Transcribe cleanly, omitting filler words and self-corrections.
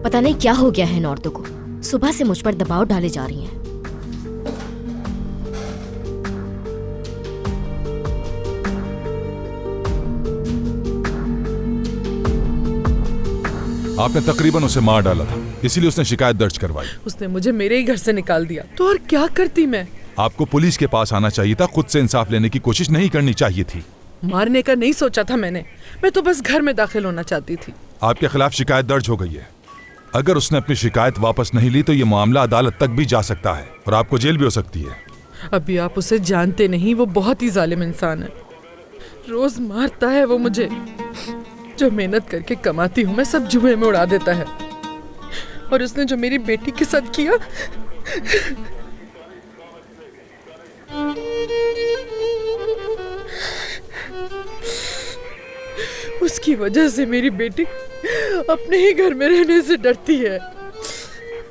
पता नहीं क्या हो गया है इन औरतों को, सुबह से मुझ पर दबाव डाले जा रही हैं। आपने तकरीबन उसे मार डाला था, इसीलिए उसने शिकायत दर्ज करवाई। उसने मुझे मेरे ही घर से निकाल दिया, तो और क्या करती मैं? आपको पुलिस के पास आना चाहिए था, खुद से इंसाफ लेने की कोशिश नहीं करनी चाहिए थी। मारने का नहीं सोचा था मैंने, मैं तो बस घर में दाखिल होना चाहती थी। आपके खिलाफ शिकायत दर्ज हो गई है। अगर उसने अपनी शिकायत वापस नहीं ली तो ये मामला अदालत तक भी जा सकता है और आपको जेल भी हो सकती है। अभी आप उसे जानते नहीं, वो बहुत ही जालिम इंसान है। रोज मारता है वो मुझे। जो मेहनत करके कमाती हूँ मैं सब जुए में उड़ा देता है। और उसने जो मेरी बेटी के साथ किया, उसकी वजह से मेरी बेटी अपने ही घर में रहने से डरती है।